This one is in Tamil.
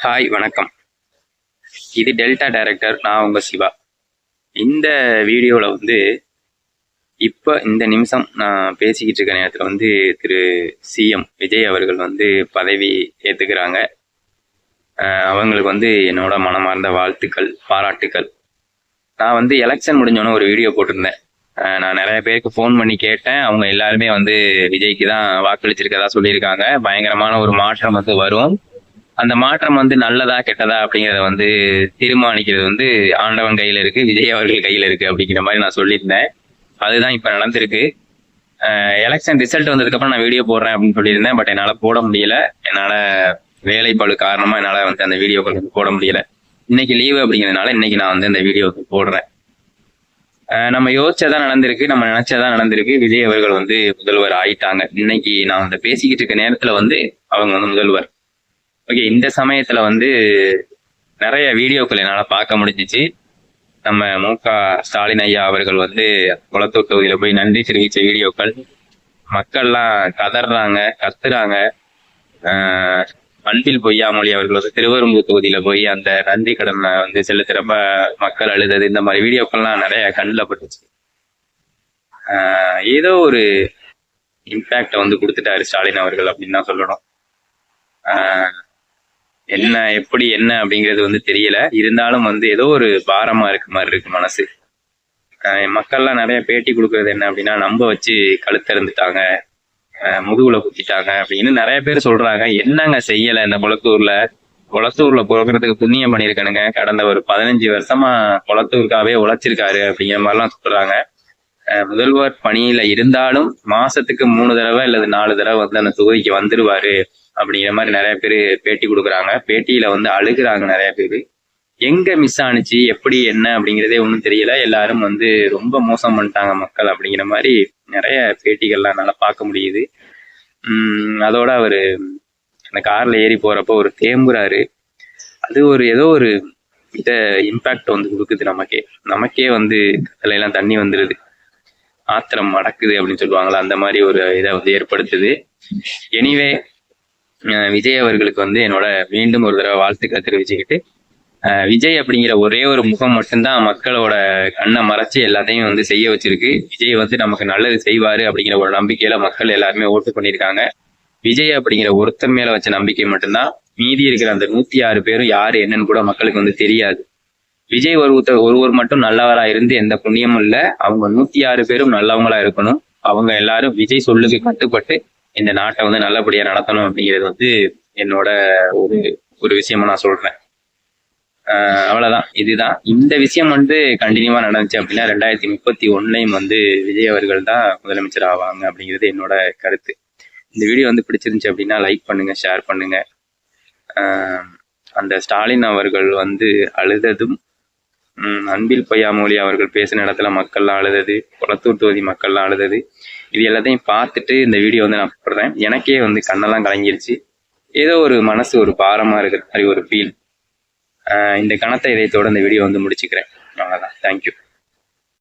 ஹாய் வணக்கம். இது டெல்டா டைரக்டர். நான் உங்கள் சிவா. இந்த வீடியோவில் வந்து இப்போ இந்த நிமிஷம் நான் பேசிக்கிட்டு இருக்க நேரத்தில் வந்து திரு சிஎம் விஜய் அவர்கள் வந்து பதவி ஏற்றுக்கிறாங்க. அவங்களுக்கு வந்து என்னோட மனமார்ந்த வாழ்த்துக்கள், பாராட்டுக்கள். நான் வந்து எலெக்ஷன் முடிஞ்சோன்னே ஒரு வீடியோ போட்டிருந்தேன். நான் நிறைய பேருக்கு ஃபோன் பண்ணி கேட்டேன். அவங்க எல்லாருமே வந்து விஜய்க்கு தான் வாக்களிச்சிருக்கதா சொல்லியிருக்காங்க. பயங்கரமான ஒரு மாற்றம் வந்து வரும். அந்த மாற்றம் வந்து நல்லதா கெட்டதா அப்படிங்கிறத வந்து தீர்மானிக்கிறது வந்து ஆண்டவன் கையில இருக்கு, விஜய் அவர்கள் கையில இருக்கு அப்படிங்கிற மாதிரி நான் சொல்லியிருந்தேன். அதுதான் இப்ப நடந்திருக்கு. எலெக்ஷன் ரிசல்ட் வந்ததுக்கு அப்புறம் நான் வீடியோ போடுறேன் அப்படின்னு சொல்லியிருந்தேன். பட் என்னால போட முடியல. என்னால வேலை பளு காரணமா என்னால வந்து அந்த வீடியோக்கள் வந்து போட முடியல. இன்னைக்கு லீவு அப்படிங்கிறதுனால இன்னைக்கு நான் வந்து அந்த வீடியோ போடுறேன். நம்ம யோசிச்சதான் நடந்திருக்கு, நம்ம நினைச்சதான் நடந்திருக்கு. விஜய் அவர்கள் வந்து முதல்வர் ஆயிட்டாங்க. இன்னைக்கு நான் வந்து பேசிக்கிட்டு இருக்க நேரத்துல வந்து அவங்க வந்து முதல்வர். ஓகே, இந்த சமயத்துல வந்து நிறைய வீடியோக்கள் என்னால பார்க்க முடிஞ்சிச்சு. நம்ம மு.க. ஸ்டாலின் ஐயா அவர்கள் வந்து குளத்தூர் தொகுதியில போய் நன்றி தெரிவிச்ச வீடியோக்கள். மக்கள்லாம் கதறாங்க, கத்துறாங்க. அன்பில் பொய்யாமொழி அவர்கள் வந்து திருவெரும்பூர் தொகுதியில போய் அந்த நன்றி கடனை வந்து செலுத்துறப்ப மக்கள் அழுதது, இந்த மாதிரி வீடியோக்கள்லாம் நிறைய கண்ணில் பட்டுச்சு. ஏதோ ஒரு இம்பாக்ட வந்து கொடுத்துட்டாரு ஸ்டாலின் அவர்கள் அப்படின்னு தான் சொல்லணும். என்ன எப்படி என்ன அப்படிங்கிறது வந்து தெரியல. இருந்தாலும் வந்து ஏதோ ஒரு பாரமா இருக்கு மாதிரி இருக்கு மனசு. மக்கள்லாம் நிறைய பேட்டி கொடுக்கறது என்ன அப்படின்னா, நம்ப வச்சு கழுத்தறுந்துட்டாங்க, முதுகுல குத்திட்டாங்க அப்படின்னு நிறைய பேர் சொல்றாங்க. என்னங்க செய்யல இந்த குளத்தூர்ல பிறக்கிறதுக்கு புண்ணியம் பண்ணியிருக்கணுங்க. கடந்த ஒரு 15 வருஷமா குளத்தூருக்காவே உழைச்சிருக்காரு அப்படிங்கிற மாதிரிலாம் சொல்றாங்க. முதல்வர் பணியில இருந்தாலும் மாசத்துக்கு 3 தடவை அல்லது 4 தடவை வந்து அந்த தொகுதிக்கு வந்துருவாரு அப்படிங்கிற மாதிரி நிறைய பேர் பேட்டி கொடுக்குறாங்க. பேட்டியில வந்து அழுகுறாங்க நிறைய பேர். எங்க மிஸ் ஆனிச்சு, எப்படி என்ன அப்படிங்கிறதே ஒன்றும் தெரியல. எல்லாரும் வந்து ரொம்ப மோசம் பண்ணிட்டாங்க மக்கள் அப்படிங்கிற மாதிரி நிறைய பேட்டிகள்லாம் என்னால பார்க்க முடியுது. அதோட அவரு அந்த கார்ல ஏறி போறப்போ ஒரு தேம்புறாரு. அது ஒரு ஏதோ ஒரு இம்பாக்ட் வந்து கொடுக்குது நமக்கே வந்து கத்தலையெல்லாம் தண்ணி வந்துடுது, ஆத்திரம் அடக்குது அப்படின்னு சொல்லுவாங்களா, அந்த மாதிரி ஒரு இதை வந்து ஏற்படுத்துது. எனிவே, விஜய் அவர்களுக்கு வந்து என்னோட மீண்டும் ஒரு தடவை வாழ்த்துக்களை தெரிவிச்சுக்கிட்டு, விஜய் அப்படிங்கிற ஒரே ஒரு முகம் மட்டும்தான் மக்களோட கண்ணை மறைச்சு எல்லாத்தையும் வந்து செய்ய வச்சிருக்கு. விஜய் வந்து நமக்கு நல்லது செய்வாரு அப்படிங்கிற ஒரு நம்பிக்கையில மக்கள் எல்லாருமே ஓட்டு பண்ணியிருக்காங்க. விஜய் அப்படிங்கிற ஒருத்தர் மேல வச்ச நம்பிக்கை மட்டும்தான். மீதி இருக்கிற அந்த 106 பேரும் யாரு என்னன்னு கூட மக்களுக்கு வந்து தெரியாது. விஜய் ஒருவர் மட்டும் நல்லவரா இருந்து எந்த புண்ணியமும் இல்லை. அவங்க 106 பேரும் நல்லவங்களா இருக்கணும். அவங்க எல்லாரும் விஜய் சொல்லுக்கு கட்டுப்பட்டு இந்த நாட்டை வந்து நல்லபடியா நடத்தணும் அப்படிங்கிறது வந்து என்னோட ஒரு விஷயமா நான் சொல்றேன். அவ்வளவுதான். இதுதான் இந்த விஷயம் வந்து கண்டினியூவா நடந்துச்சு அப்படின்னா 2031 வந்து விஜய் அவர்கள் தான் முதலமைச்சர் ஆவாங்க அப்படிங்கிறது என்னோட கருத்து. இந்த வீடியோ வந்து பிடிச்சிருந்துச்சு அப்படின்னா லைக் பண்ணுங்க, ஷேர் பண்ணுங்க. அந்த ஸ்டாலின் அவர்கள் வந்து அழுததும், அன்பில் பொய்யாமொழி அவர்கள் பேசின இடத்துல மக்கள்லாம் அழுதது, குளத்தூர் தொகுதி மக்கள்லாம் அழுதது, இது எல்லாத்தையும் பார்த்துட்டு இந்த வீடியோ வந்து நான் போடுறேன். எனக்கே வந்து கண்ணெல்லாம் கலங்கிருச்சு. ஏதோ ஒரு மனசு ஒரு பாரமா இருக்கிற மாதிரி ஒரு ஃபீல். இந்த கணத்தை இதயத்தோட இந்த வீடியோ வந்து முடிச்சுக்கிறேன். அவ்வளோதான். தேங்க்யூ.